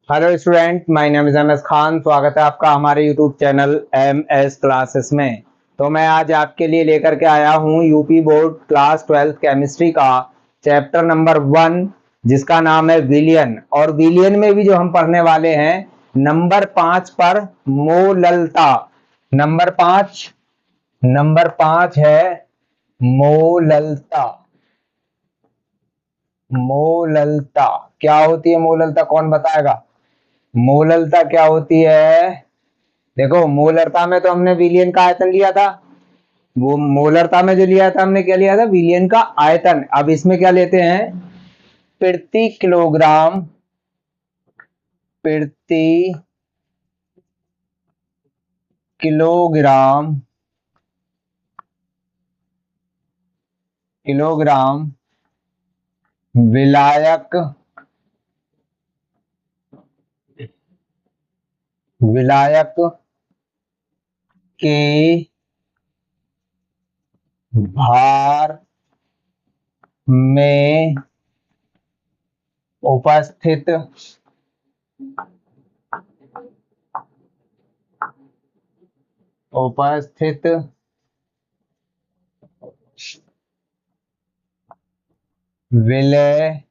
Hello student, my name is M S Khan. स्वागत है आपका हमारे YouTube channel M S classes में। तो मैं आज आपके लिए लेकर के आया हूँ यूपी बोर्ड क्लास 12 केमिस्ट्री का चैप्टर नंबर 1, जिसका नाम है विलियन। और विलियन में भी जो हम पढ़ने वाले हैं नंबर 5 पर मोललता। नंबर 5 है मोललता। मोललता क्या होती है? मोललता कौन बताएगा? मोललता क्या होती है? देखो, मोलरता में तो हमने विलियन का आयतन लिया था। वो मोलरता में जो लिया था हमने क्या लिया था? विलियन का आयतन। अब इसमें क्या लेते हैं? प्रति किलोग्राम, प्रति किलोग्राम, किलोग्राम विलायक, विलायक के भार में उपस्थित उपस्थित विलय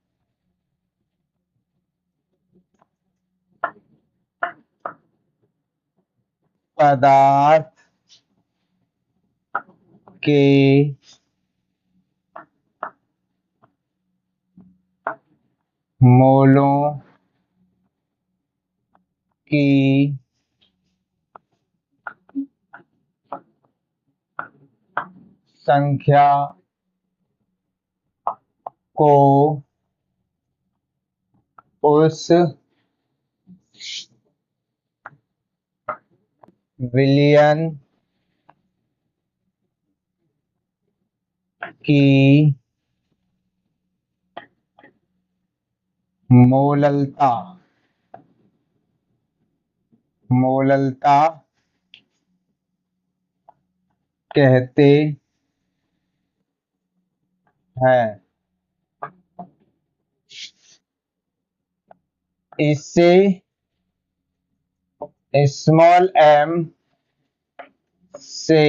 पदार्थ के मोलों की संख्या को उस विलियन की मोललता मोललता कहते हैं। इससे स्मॉल एम से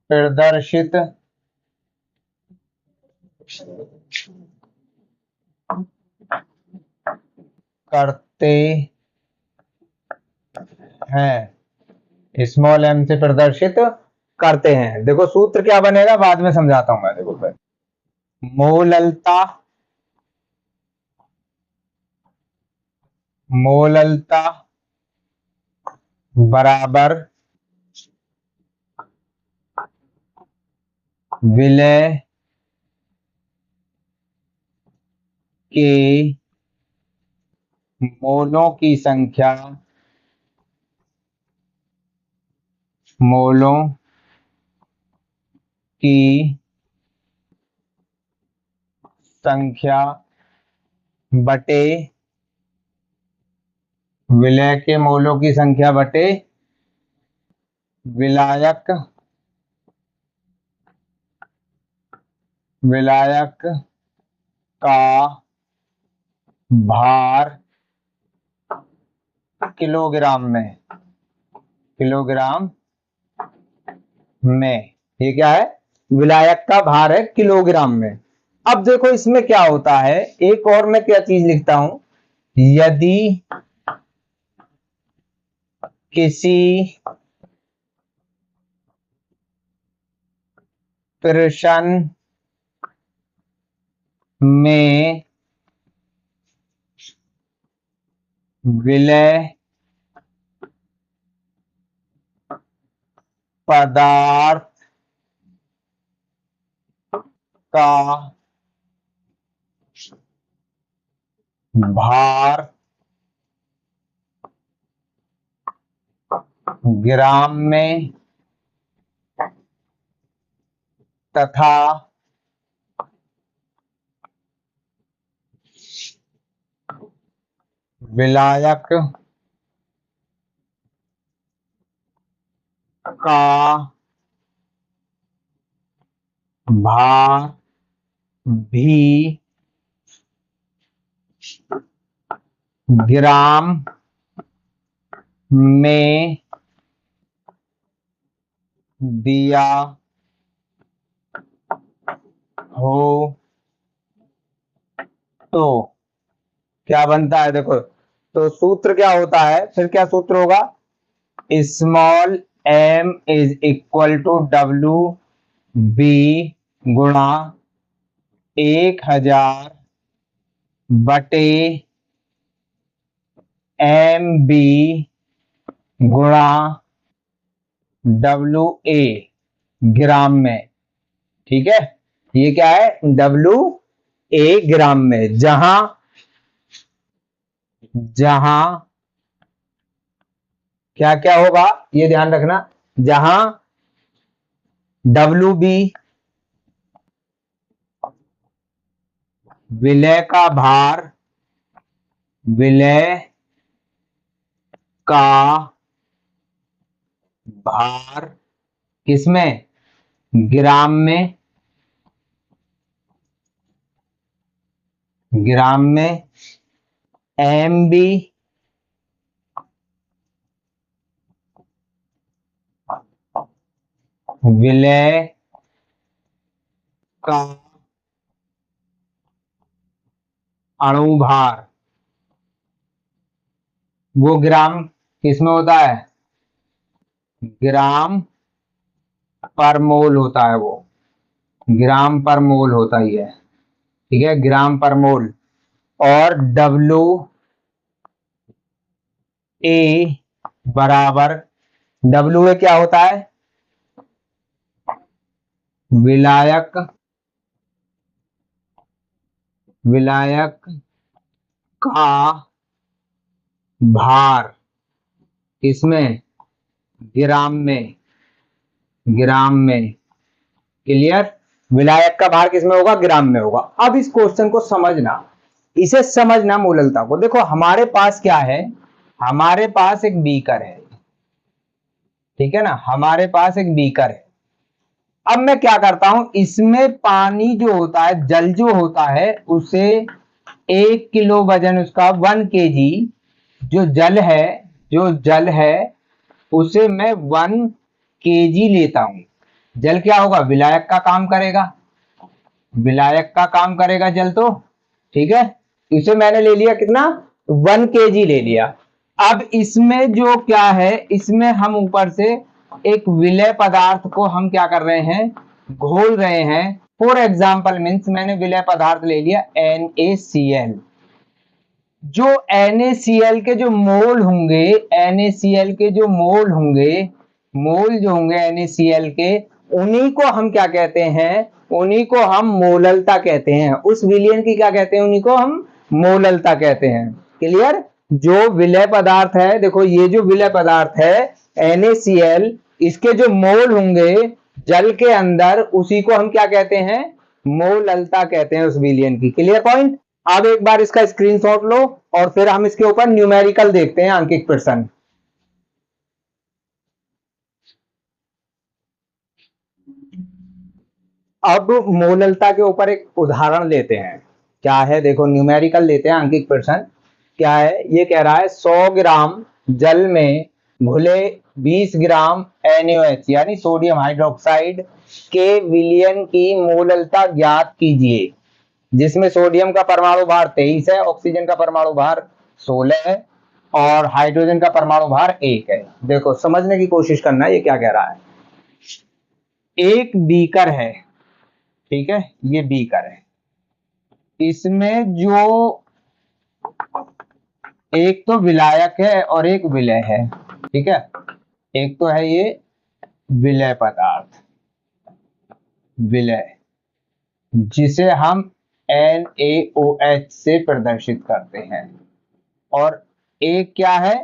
प्रदर्शित करते हैं। स्मॉल एम से प्रदर्शित करते हैं। देखो सूत्र क्या बनेगा, बाद में समझाता हूं मैं। देखो फिर मोललता, मोललता बराबर विलय के मोलों की संख्या, मोलों की संख्या बटे विलय के मोलों की संख्या बटे विलायक, विलायक का भार किलोग्राम में, किलोग्राम में। ये क्या है? विलायक का भार है किलोग्राम में। अब देखो इसमें क्या होता है, एक और मैं क्या चीज लिखता हूं। यदि किसी प्रश्न में विलय पदार्थ का भार ग्राम में तथा विलायक का भार भी ग्राम में दिया हो तो क्या बनता है? देखो, तो सूत्र क्या होता है, फिर क्या सूत्र होगा? Small m is equal to W B गुणा 1000 बटे एम बी गुणा डब्ल्यू ए ग्राम में। ठीक है, ये क्या है? डब्ल्यू ए ग्राम में, जहां जहां क्या क्या होगा ये ध्यान रखना, जहां डब्ल्यू बी विलय का भार, विलय का भार किसमें? ग्राम में, ग्राम में। एम बी विलय का अणु भार, वो ग्राम किसमें होता है? ग्राम पर मोल होता है, वो ग्राम पर मोल होता ही है। ठीक है, ग्राम पर मोल। और डब्ल्यू ए बराबर, डब्ल्यू ए क्या होता है? विलायक, विलायक का भार किसमें? ग्राम में, ग्राम में। क्लियर? विलायक का भार किसमें होगा? ग्राम में होगा। अब इस क्वेश्चन को समझना, इसे समझना मूललता को। देखो हमारे पास क्या है, हमारे पास एक बीकर है, ठीक है ना, हमारे पास एक बीकर है। अब मैं क्या करता हूं, इसमें पानी जो होता है, जल जो होता है, उसे 1 किलो वजन उसका 1 kg जो जल है, जो जल है उसे मैं 1 kg लेता हूं। जल क्या होगा? विलायक का काम करेगा, विलायक का काम करेगा जल तो। ठीक है, इसे मैंने ले लिया कितना? 1 kg ले लिया। अब इसमें जो क्या है, इसमें हम ऊपर से एक विलय पदार्थ को हम क्या कर रहे हैं? घोल रहे हैं। फॉर एग्जाम्पल मीन्स मैंने विलय पदार्थ ले लिया NaCl। जो NaCl के जो मोल होंगे, NaCl के जो मोल होंगे, मोल जो होंगे NaCl के, उन्हीं को हम क्या कहते हैं? उन्हीं को हम मोललता कहते हैं। उस विलयन की क्या कहते हैं? उन्हीं को हम मोललता कहते हैं। क्लियर? जो विलय पदार्थ है, देखो ये जो विलय पदार्थ है NaCl, इसके जो मोल होंगे जल के अंदर, उसी को हम क्या कहते हैं? मोललता कहते हैं उस विलयन की। Clear point? अब एक बार इसका स्क्रीनशॉट लो और फिर हम इसके ऊपर न्यूमेरिकल देखते हैं, अंकित प्रश्न। अब मोललता के ऊपर एक उदाहरण लेते हैं। क्या है? देखो न्यूमेरिकल लेते हैं, अंकित प्रश्न। क्या है? ये कह रहा है 100 ग्राम जल में घुले 20 ग्राम NaOH यानी सोडियम हाइड्रोक्साइड के विलयन की मोललता ज्ञात कीजिए, जिसमें सोडियम का परमाणु भार 23 है, ऑक्सीजन का परमाणु भार 16 है और हाइड्रोजन का परमाणु भार 1 है। देखो समझने की कोशिश करना, ये क्या कह रहा है। एक बीकर है, ठीक है, ये बीकर है, इसमें जो एक तो विलायक है और एक विलय है। ठीक है, एक तो है ये विलय पदार्थ, विलय, जिसे हम NaOH से प्रदर्शित करते हैं, और एक क्या है?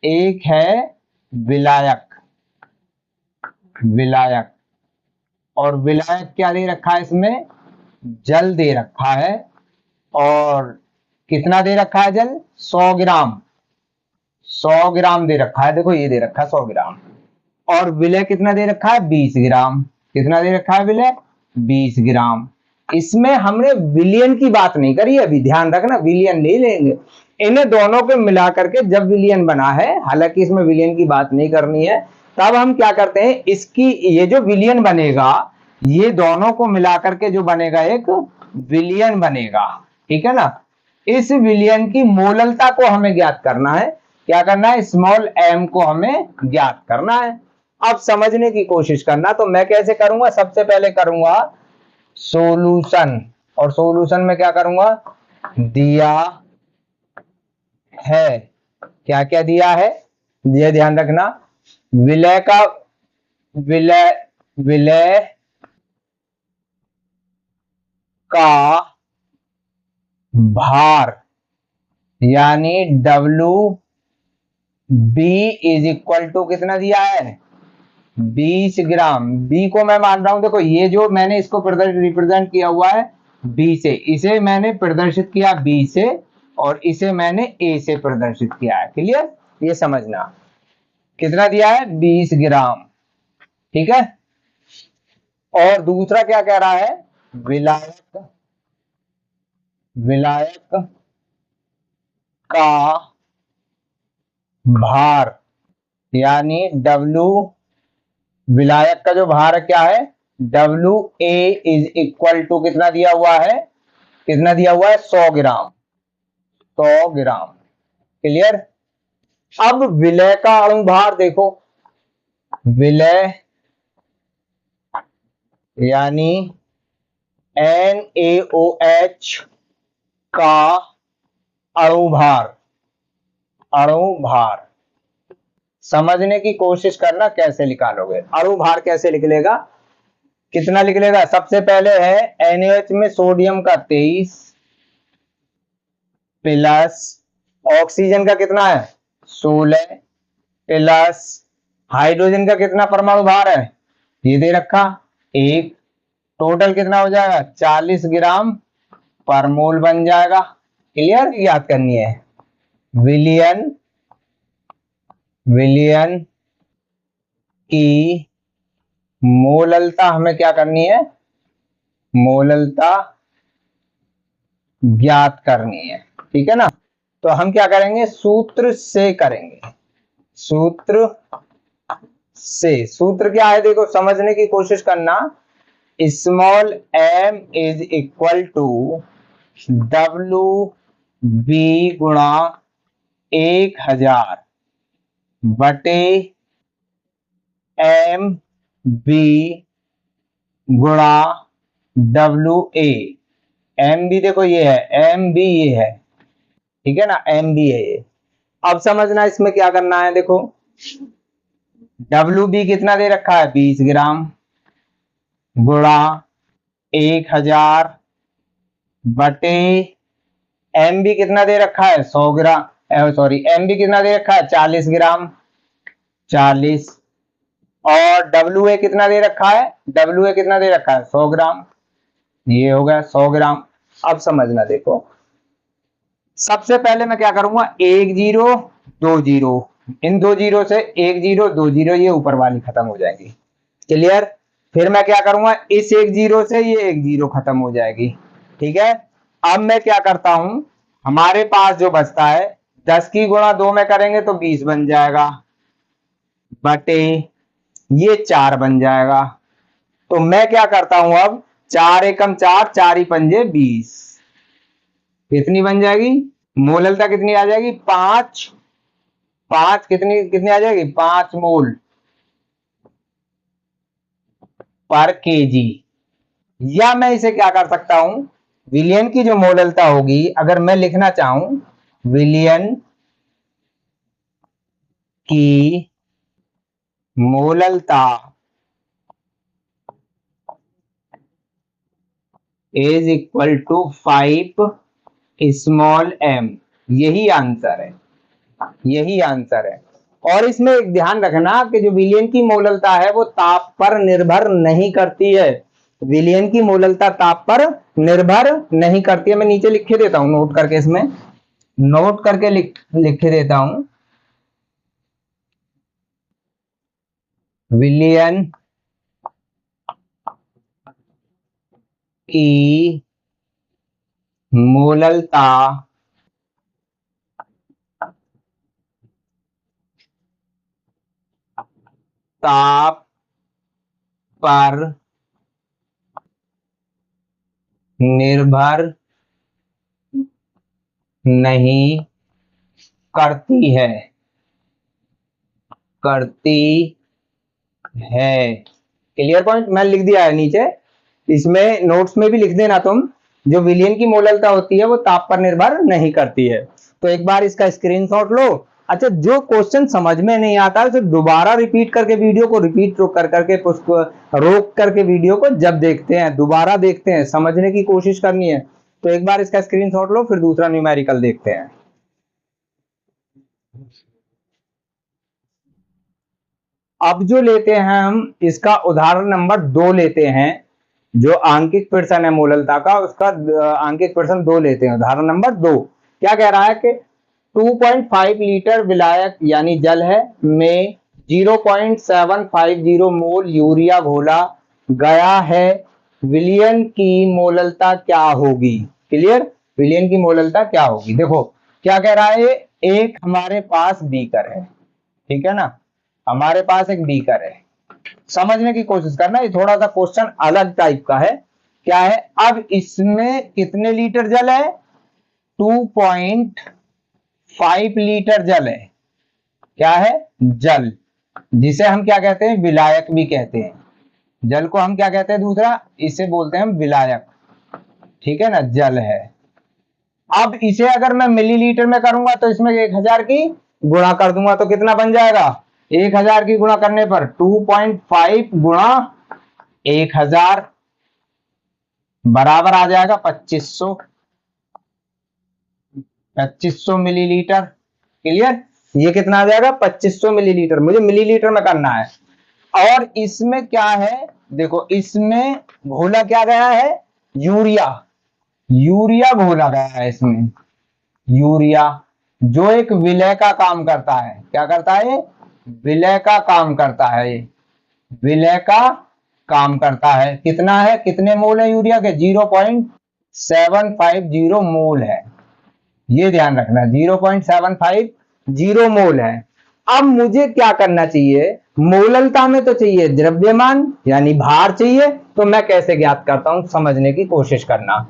एक है विलायक, विलायक। और विलायक क्या दे रखा है? इसमें जल दे रखा है। और कितना दे रखा है जल? 100 ग्राम, 100 ग्राम दे रखा है। देखो ये दे रखा है 100 ग्राम। और विलय कितना दे रखा है? 20 ग्राम। कितना दे रखा है विलय? 20 ग्राम। इसमें हमने विलियन की बात नहीं करी, अभी ध्यान रखना, विलियन ले लेंगे। इन दोनों को मिला करके जब विलियन बना है, हालांकि इसमें विलियन की बात नहीं करनी है, तब हम क्या करते हैं, इसकी ये जो विलियन बनेगा, ये दोनों को मिला करके जो बनेगा एक विलियन बनेगा, ठीक है ना। इस विलियन की मोललता को हमें ज्ञात करना है। क्या करना है, स्मॉल m को हमें ज्ञात करना है। अब समझने की कोशिश करना, तो मैं कैसे करूंगा, सबसे पहले करूंगा सॉल्यूशन, और सॉल्यूशन में क्या करूंगा, दिया है, क्या क्या दिया है, ये ध्यान रखना, विलय का विलय विलय का भार यानी डब्ल्यू बी इज इक्वल टू कितना दिया है, 20 ग्राम। बी को मैं मान रहा हूं, देखो ये जो मैंने इसको रिप्रेजेंट किया हुआ है बी से, इसे मैंने प्रदर्शित किया बी से, और इसे मैंने ए से प्रदर्शित किया है। क्लियर, ये समझना, कितना दिया है, 20 ग्राम, ठीक है। और दूसरा क्या कह रहा है, विलायक विलायक का भार यानी डब्ल्यू, विलायक का जो भार क्या है, डब्ल्यू ए इज इक्वल टू कितना दिया हुआ है, कितना दिया हुआ है, 100 ग्राम, 100 ग्राम। क्लियर। अब विलय का अणु भार देखो, विलय यानी NaOH का अणु भार, अणु भार समझने की कोशिश करना, कैसे निकालोगे अणु भार, कैसे लिख लेगा, कितना लिख लेगा, सबसे पहले है NaOH में सोडियम का 23 प्लस ऑक्सीजन का कितना है 16 प्लस हाइड्रोजन का कितना परमाणु भार है, ये दे रखा 1, टोटल कितना हो जाएगा 40 ग्राम पर मोल बन जाएगा। क्लियर, याद करनी है, विलियन विलियन की मोललता हमें क्या करनी है, मोललता ज्ञात करनी है, ठीक है ना। तो हम क्या करेंगे, सूत्र से करेंगे, सूत्र से, सूत्र क्या है देखो, समझने की कोशिश करना, small m is equal to W B गुणा 1000 बटे एम बी गुणा डब्ल्यू ए। एम बी देखो ये है, एम बी ये है, ठीक है ना, एम बी है ये। अब समझना इसमें क्या करना है, देखो डब्ल्यू बी कितना दे रखा है 20 ग्राम गुणा 1000 बटे एम बी कितना दे रखा है 100 ग्राम, सॉरी एम बी कितना दे रखा है 40 ग्राम, 40, और डब्ल्यू ए कितना दे रखा है, डब्ल्यू ए कितना दे रखा है 100 ग्राम, ये हो गया 100 ग्राम। अब समझना देखो, सबसे पहले मैं क्या करूंगा, 1 0 2 0, इन 2 0 से 1 0 2 0, ये ऊपर वाली खत्म हो जाएगी। क्लियर। फिर मैं क्या करूंगा, इस 1 0 से ये 1 0 खत्म हो जाएगी, ठीक है। अब मैं क्या करता हूं, हमारे पास जो बचता है 10 की गुणा 2 में करेंगे तो 20 बन जाएगा, बटे ये 4 बन जाएगा। तो मैं क्या करता हूं, अब 4 एकम 4, 4 ही पंजे 20, कितनी बन जाएगी, मोललता कितनी आ जाएगी, 5, 5 कितनी कितनी आ जाएगी, 5 मोल पर केजी। या मैं इसे क्या कर सकता हूं, विलियन की जो मोललता होगी, अगर मैं लिखना चाहूं विलियन की मोललता is equal to 5 small m, यही आंसर है, यही आंसर है। और इसमें एक ध्यान रखना कि जो विलियन की मोललता है वो ताप पर निर्भर नहीं करती है, विलियन की मोललता ताप पर निर्भर नहीं करती है। मैं नीचे लिख के देता हूं नोट करके, इसमें नोट करके लिख के देता हूं, विलियन की मोललता ताप पर निर्भर नहीं करती है, क्लियर पॉइंट मैं लिख दिया है नीचे, इसमें नोट्स में भी लिख देना तुम। जो विलयन की मोललता होती है वो ताप पर निर्भर नहीं करती है। तो एक बार इसका स्क्रीनशॉट लो। अच्छा, जो क्वेश्चन समझ में नहीं आता है तो दोबारा रिपीट करके वीडियो को रिपीट कर करके रोक करके वीडियो को जब देखते हैं दोबारा देखते हैं, समझने की कोशिश करनी है। तो एक बार इसका स्क्रीनशॉट लो, फिर दूसरा न्यूमेरिकल देखते हैं। अब जो लेते हैं हम इसका उदाहरण नंबर 2 लेते हैं। जो आंकिक प्रश्न है मोललता का, उसका आंकिक प्रश्न 2 लेते हैं। उदाहरण नंबर 2 क्या कह रहा है कि 2.5 लीटर विलायक यानी जल है में 0.750 मोल यूरिया घोला गया है, विलयन की मोललता क्या होगी? क्लियर, विलयन की मोललता क्या होगी? देखो क्या कह रहा है, एक हमारे पास बीकर है, ठीक है ना, हमारे पास एक बीकर है। समझने की कोशिश करना, ये थोड़ा सा क्वेश्चन अलग टाइप का है। क्या है, अब इसमें कितने लीटर जल है? 2.5 लीटर जल है। क्या है? जल, जिसे हम क्या कहते हैं? विलायक भी कहते हैं। जल को हम क्या कहते हैं? दूसरा इसे बोलते हैं विलायक, ठीक है ना, जल है। अब इसे अगर मैं मिलीलीटर में करूंगा तो इसमें 1000 की गुणा कर दूंगा तो कितना बन जाएगा? 1000 की गुणा करने पर 2.5 गुणा 1000 बराबर आ जाएगा 2500 मिलीलीटर। क्लियर, ये कितना आ जाएगा? 2500 मिलीलीटर। मुझे मिलीलीटर में करना है। और इसमें क्या है, देखो इसमें घोला क्या गया है? यूरिया, यूरिया घोला गया है इसमें। यूरिया जो एक विलय का काम करता है। क्या करता है? विलय का काम करता है, विलय का काम करता है। कितना है, कितने मोल है यूरिया के? 0.750 मोल है, ये ध्यान रखना, 0.750 मोल है। अब मुझे क्या करना चाहिए? मोललता में तो चाहिए द्रव्यमान यानी भार चाहिए, तो मैं कैसे ज्ञात करता हूं, समझने की कोशिश करना।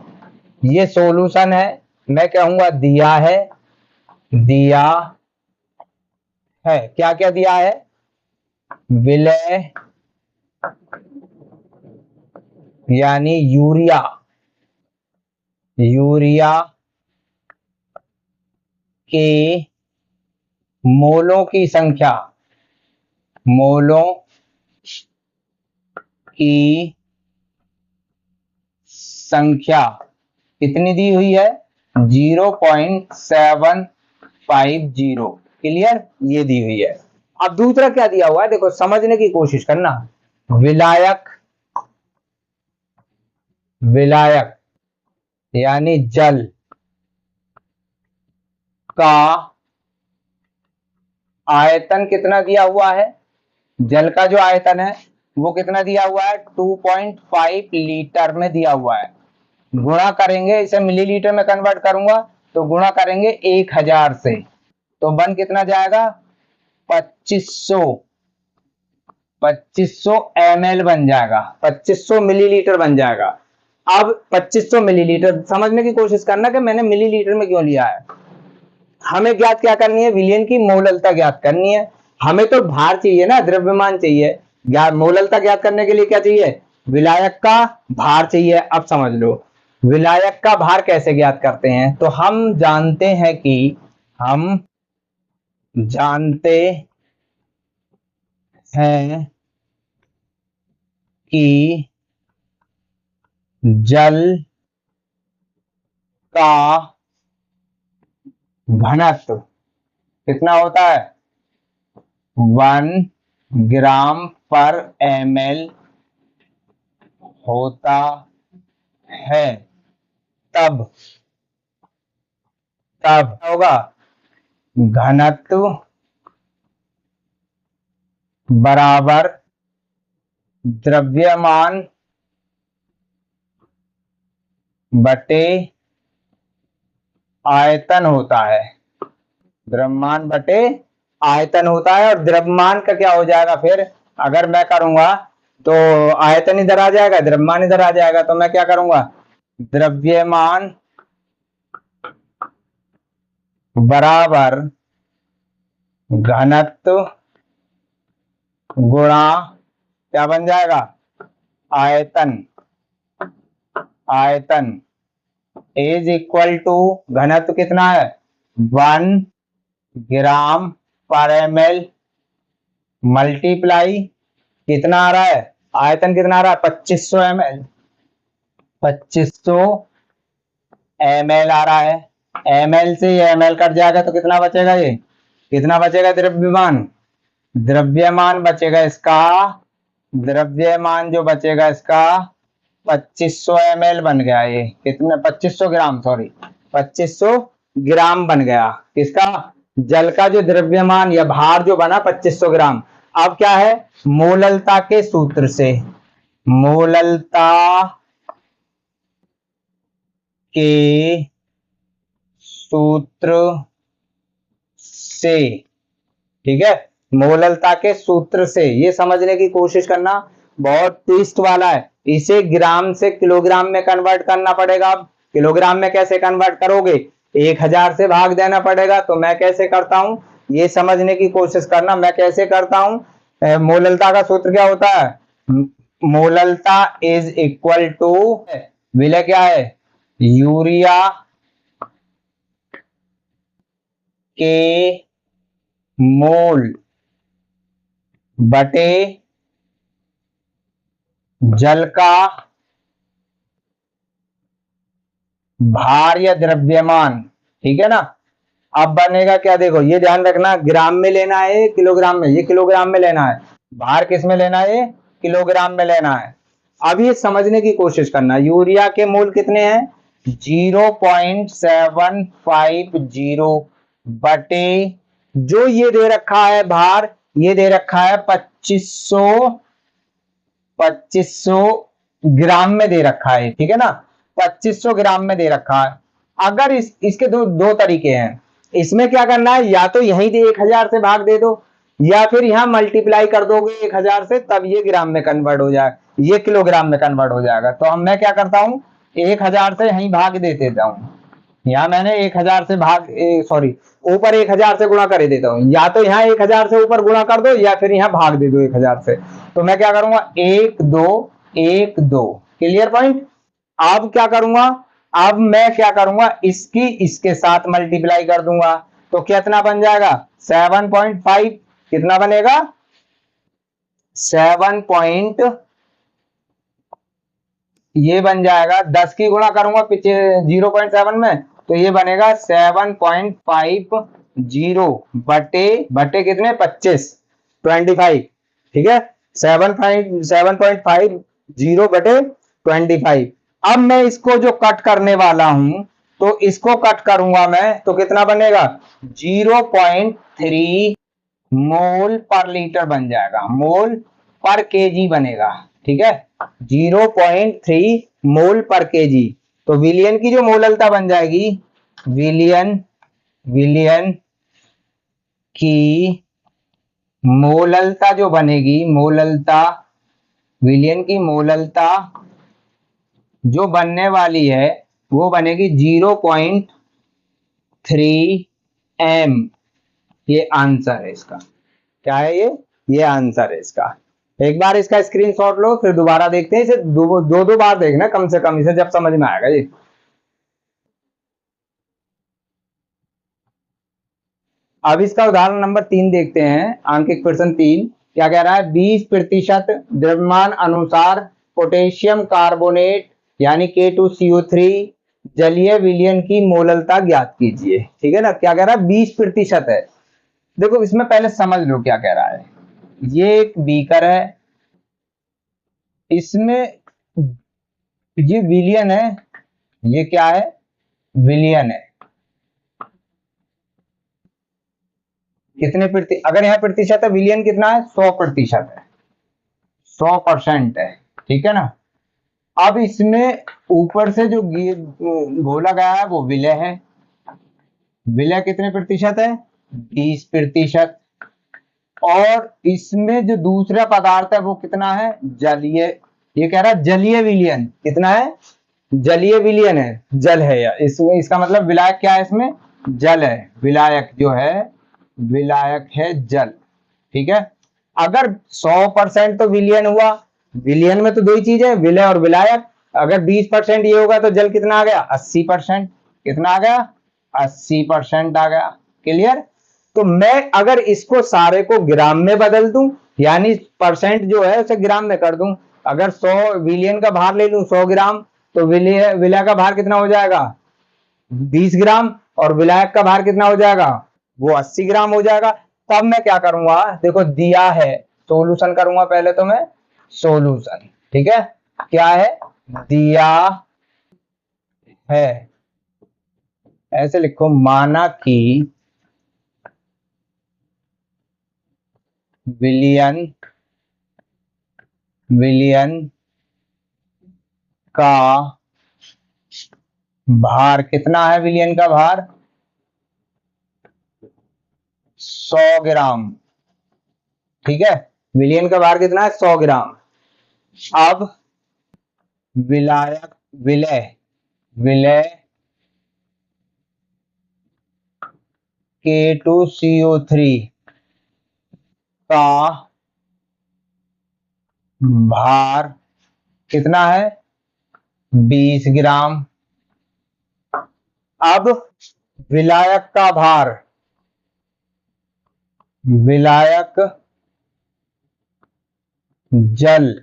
ये सॉल्यूशन है, मैं कहूंगा दिया है, दिया है, क्या क्या दिया है? विलय यानी यूरिया, यूरिया के मोलों की संख्या, मोलों की संख्या कितनी दी हुई है? 0.750। क्लियर, ये दी हुई है। अब दूसरा क्या दिया हुआ है, देखो समझने की कोशिश करना। विलायक, विलायक यानी जल का आयतन कितना दिया हुआ है? जल का जो आयतन है वो कितना दिया हुआ है? 2.5 लीटर में दिया हुआ है। गुणा करेंगे, इसे मिलीलीटर में कन्वर्ट करूंगा तो गुणा करेंगे 1000 से, तो बन कितना जाएगा? 2500 ml बन जाएगा, 2500 मिलीलीटर बन जाएगा। अब 2500 मिलीलीटर, समझने की कोशिश करना कि मैंने मिलीलीटर में क्यों लिया है। हमें ज्ञात क्या करनी है? विलयन की मोललता ज्ञात करनी है। हमें तो भार चाहिए ना, द्रव्यमान चाहिए। मोललता ज्ञात करने के लिए क्या चाहिए? विलायक का भार चाहिए। अब समझ लो विलायक का भार कैसे ज्ञात करते हैं। तो हम जानते हैं कि, हम जानते हैं कि जल का घनत्व कितना होता है? 1 ग्राम पर ml होता है। तब तब होगा घनत्व बराबर द्रव्यमान बटे आयतन होता है। द्रव्यमान बटे आयतन होता है। और द्रव्यमान का क्या हो जाएगा फिर? अगर मैं करूंगा तो आयतन इधर आ जाएगा, द्रव्यमान इधर आ जाएगा, तो मैं क्या करूंगा, द्रव्यमान बराबर घनत्व गुणा क्या बन जाएगा, आयतन। आयतन इज इक्वल टू, घनत्व कितना है 1 ग्राम पर ml मल्टीप्लाई कितना आ रहा है, आयतन कितना आ रहा है 2500 ml, 2500 ml आ रहा है। ml से ये ml कट जाएगा तो कितना बचेगा, ये कितना बचेगा, द्रव्यमान। द्रव्यमान बचेगा इसका, द्रव्यमान जो बचेगा इसका 2500 ml बन गया, ये कितने 2500 ग्राम, सॉरी 2500 ग्राम बन गया किसका, जल का जो द्रव्यमान या भार जो बना 2500 ग्राम। अब क्या है, मोललता के सूत्र से, मोललता के सूत्र से, ठीक है, मोललता के सूत्र से, ये समझने की कोशिश करना, बहुत ट्विस्ट वाला है। इसे ग्राम से किलोग्राम में कन्वर्ट करना पड़ेगा। अब किलोग्राम में कैसे कन्वर्ट करोगे, 1000 से भाग देना पड़ेगा। तो मैं कैसे करता हूं, ये समझने की कोशिश करना, मैं कैसे करता हूं। मोललता का सूत्र क्या होता है, मोललता इज इक्वल टू, विलय क्या है, यूरिया के मोल बटे जल का भार या द्रव्यमान, ठीक है ना। अब बनेगा क्या, देखो ये ध्यान रखना, ग्राम में लेना है किलोग्राम में, ये किलोग्राम में लेना है, भार किस में लेना है, किलोग्राम में लेना है। अब ये समझने की कोशिश करना, यूरिया के मोल कितने हैं 0.750 बटे जो ये दे रखा है भार, ये दे रखा है 2500 ग्राम में दे रखा है, ठीक है ना, 2500 ग्राम में दे रखा है। अगर इसके दो तरीके हैं, इसमें क्या करना है, या तो यहीं दे 1000 से भाग दे दो, या फिर यहां मल्टीप्लाई कर दोगे 1000 से, तब ये ग्राम में कन्वर्ट हो जाएगा, ये किलोग्राम में कन्वर्ट हो जाएगा। तो अब मैं क्या करता हूं, 1000 से यहीं भाग दे देता हूं, यहाँ मैंने 1000 से भाग, सॉरी ऊपर 1000 से गुणा कर देता हूं, या तो यहाँ 1000 से ऊपर गुणा कर दो, या फिर यहाँ भाग दे दो 1000 से। तो मैं क्या करूंगा, 1 2 1 2, क्लियर पॉइंट। अब क्या करूंगा, अब मैं क्या करूंगा, इसकी इसके साथ मल्टीप्लाई कर दूंगा, तो कितना बन जाएगा 7.5, कितना बनेगा 7 ये बन जाएगा, 10 की गुणा करूंगा पीछे 0.7 में, तो ये बनेगा 7.50 बटे कितने 25, ठीक है, 7.50 बटे 25। अब मैं इसको जो कट करने वाला हूं, तो इसको कट करूंगा मैं, तो कितना बनेगा 0.3 मोल पर लीटर बन जाएगा, मोल पर केजी बनेगा, ठीक है, 0.3 मोल पर केजी। तो विलियन की जो मोललता बन जाएगी, विलियन की मोललता जो बनेगी, मोललता, विलियन की मोललता जो बनने वाली है वो बनेगी 0.3 m। ये आंसर है इसका, क्या है ये आंसर है इसका। एक बार इसका स्क्रीनशॉट लो, फिर दोबारा देखते हैं इसे, दो बार देखना कम से कम, इसे जब समझ में आएगा ये। अब इसका उदाहरण नंबर 3 देखते हैं, आंकिक प्रश्न 3 क्या कह रहा है, 20% द्रव्यमान अनुसार पोटेशियम कार्बोनेट यानी K2CO3 जलीय विलयन की मोललता ज्ञात कीजिए, ठीक है ना। क्या कह रहा है 20% है। देखो इसमें पहले समझ लो क्या कह रहा है, ये एक बीकर है, इसमें ये विलयन है, ये क्या है विलयन है, कितने अगर यहाँ प्रतिशत है, विलयन कितना है 100% है, 100% है, ठीक है ना। अब इसमें ऊपर से जो घोला गया है वो विलय है, विलय कितने प्रतिशत है 20%, और इसमें जो दूसरा पदार्थ है वो कितना है, जलीय। ये कह रहा है जलीय विलयन, कितना है, जलीय विलयन है, जल है यार इसमें। इसका मतलब विलायक क्या है, इसमें जल है, विलायक जो है विलायक है जल। ठीक है, अगर 100% तो विलयन हुआ, विलयन में तो दो ही चीजें हैं, विलय और विलायक। अगर 20% ये होगा तो जल कितना आ गया, 80%। कितना आ गया, 80% आ गया। क्लियर। तो मैं अगर इसको सारे को ग्राम में बदल दूं, यानी परसेंट जो है उसे ग्राम में कर दूं, अगर 100 विलियन का भार ले लूं 100 ग्राम, तो विलय का भार कितना हो जाएगा, 20 ग्राम, और विलायक का भार कितना हो जाएगा, वो 80 ग्राम हो जाएगा। तब मैं क्या करूंगा, देखो दिया है, सोल्यूशन करूंगा पहले तो मैं, सोल्यूशन। ठीक है, क्या है, दिया है, ऐसे लिखो, माना कि विलयन विलयन का भार कितना है, विलयन का भार 100 ग्राम। ठीक है, विलयन का भार कितना है, 100 ग्राम। अब विलायक विलय विलय K2CO3 का भार कितना है, 20 ग्राम। अब विलायक का भार, विलायक जल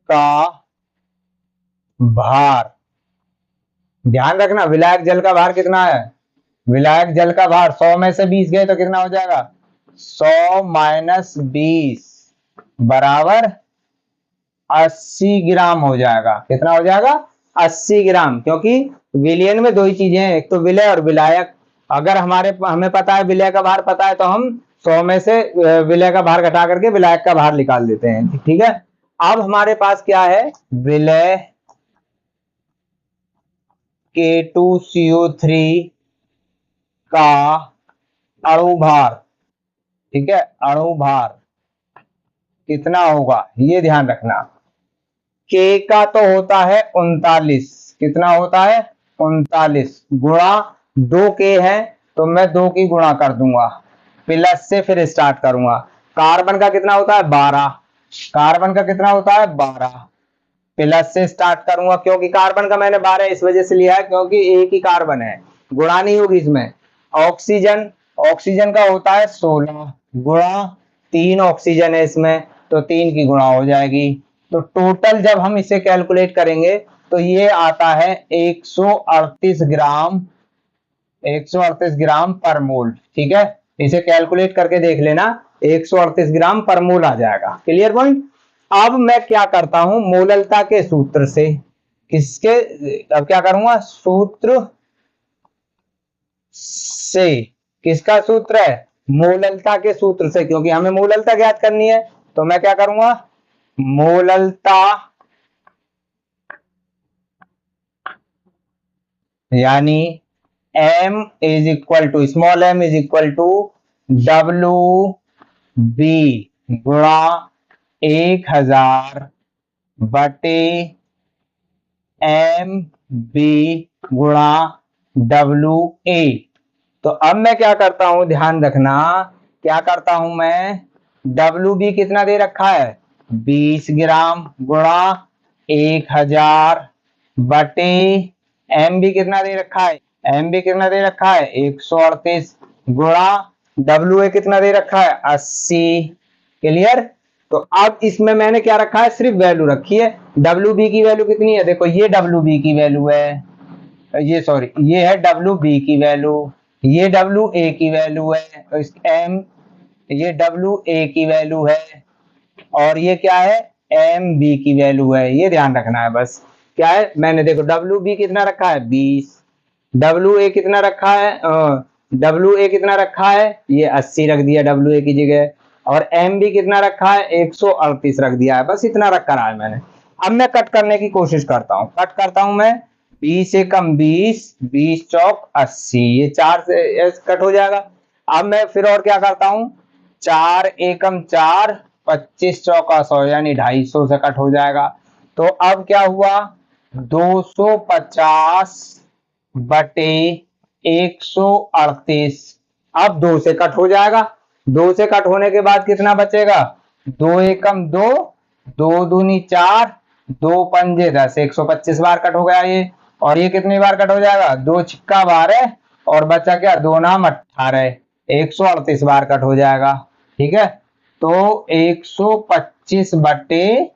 का भार, ध्यान रखना विलायक जल का भार कितना है, विलायक जल का भार 100 में से 20 गए तो कितना हो जाएगा, 100 माइनस 20 बराबर 80 ग्राम हो जाएगा। कितना हो जाएगा, 80 ग्राम, क्योंकि विलयन में दो ही चीजें हैं, एक तो विलय और विलायक। अगर हमें पता है विलय का भार पता है, तो हम 100 में से विलय का भार घटा करके विलायक का भार निकाल देते हैं। ठीक है, अब हमारे पास क्या है, विलय K2CO3 का अणु भार। ठीक है, अणु भार कितना होगा, ये ध्यान रखना। K का तो होता है 39, कितना होता है 39, गुणा 2K है तो मैं 2 की गुणा कर दूंगा, प्लस से फिर स्टार्ट करूंगा। कार्बन का कितना होता है 12, कार्बन का कितना होता है 12, प्लस से स्टार्ट करूंगा, क्योंकि कार्बन का मैंने 12 इस वजह से लिया है क्योंकि एक ही कार्बन है, गुणा नहीं होगी इसमें। ऑक्सीजन, ऑक्सीजन का होता है 16 गुणा 3 ऑक्सीजन है इसमें, तो 3 की गुणा हो जाएगी। तो टोटल जब हम इसे कैलकुलेट करेंगे तो ये आता है 138 ग्राम, 138 ग्राम पर मोल। ठीक है, इसे कैलकुलेट करके देख लेना, 138 ग्राम पर मोल आ जाएगा। Clear point. अब मैं क्या करता हूं, मोललता के सूत्र से, किसके, अब क्या करूंगा, सूत्र से, किसका सूत्र है, मोललता के सूत्र से, क्योंकि हमें मोललता ज्ञात करनी है। तो मैं क्या करूंगा, मोललता यानी m is equal to, small m is equal to WB गुणा 1000 बटे MB गुणा WA। तो अब मैं क्या करता हूं, ध्यान रखना, क्या करता हूं मैं, WB कितना दे रखा है 20 ग्राम गुणा 1000 बटे MB कितना दे रखा है, MB कितना दे रखा है 138 गुणा WA कितना दे रखा है 80। क्लियर। तो अब इसमें मैंने क्या रखा है, सिर्फ वैल्यू रखी है। WB की वैल्यू कितनी है, देखो ये WB की वैल्यू है, ये सॉरी ये है WB की वैल्यू, ये WA की वैल्यू है, M ये WA की वैल्यू है, और ये क्या है MB की वैल्यू है। ये ध्यान रखना है बस, क्या है, मैंने देखो WB कितना रखा है 20, WA कितना रखा है, WA कितना रखा है, ये 80 रख दिया WA की जगह, और MB कितना रखा है 138 रख दिया है, बस इतना रख कर है मैंने। अब मैं कट करने की कोशिश करता हूं, कट करता हूं मैं, 20 से कम 20, 20 चौक 80, ये 4 से कट हो जाएगा। अब मैं फिर और क्या करता हूं, 4 एकम 4, 25 चौका 100 यानी 250 से कट हो जाएगा। तो अब क्या हुआ, 250 बटे 138, अब 2 से कट हो जाएगा। 2 से कट होने के बाद कितना बचेगा, 2 एकम 2, 2 दूनी 4, 2 पंजे 10, 125 बार कट हो गया ये। और ये कितनी बार कट हो जाएगा, 2 छिक्का 12 और बचा क्या, 2 नाम 18, 138 बार कट हो जाएगा। ठीक है, तो 125 बटे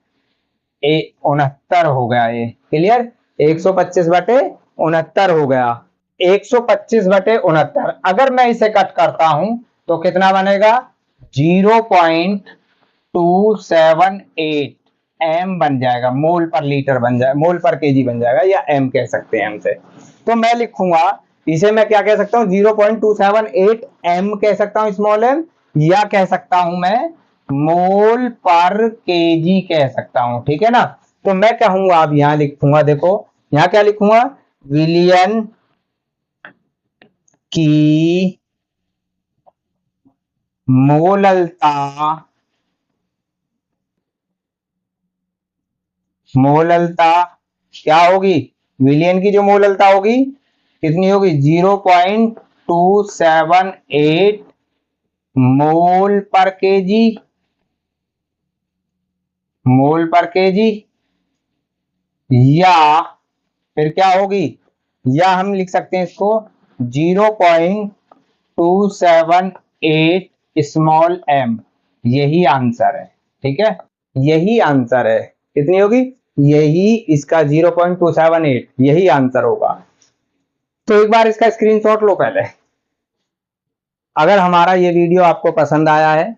69 हो गया ये। क्लियर, 125 बटे 69 हो गया। 125 बटे 69 अगर मैं इसे कट करता हूं तो कितना बनेगा, 0.278 एम बन जाएगा, मोल पर लीटर बन जाएगा, मोल पर केजी बन जाएगा, या एम कह सकते हैं एम से। तो मैं लिखूंगा इसे, मैं क्या कह सकता हूं, 0.278 एम कह सकता हूं, स्मॉल एम, या कह सकता हूं मैं मोल पर केजी कह सकता हूं। ठीक है ना, तो मैं कहूंगा, अब यहां लिखूंगा, देखो यहां क्या लिखूंगा, विलियन की मोललता, मोललता क्या होगी, विलियन की जो मोललता होगी कितनी होगी, 0.278 मोल पर केजी, मोल पर केजी, या फिर क्या होगी, या हम लिख सकते हैं इसको 0.278 स्मॉल एम। यही आंसर है। ठीक है, यही आंसर है, कितनी होगी, यही इसका 0.278, यही आंसर होगा। तो एक बार इसका स्क्रीनशॉट लो पहले। अगर हमारा ये वीडियो आपको पसंद आया है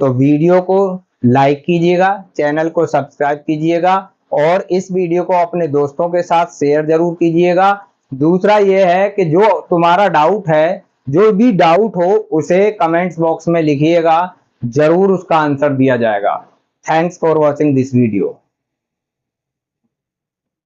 तो वीडियो को लाइक कीजिएगा, चैनल को सब्सक्राइब कीजिएगा और इस वीडियो को अपने दोस्तों के साथ शेयर जरूर कीजिएगा। दूसरा ये है कि जो तुम्हारा डाउट है, जो भी डाउट हो उसे कमेंट्स बॉक्स में लिखिएगा, जरूर उसका आंसर दिया जाएगा। Thanks for watching this video.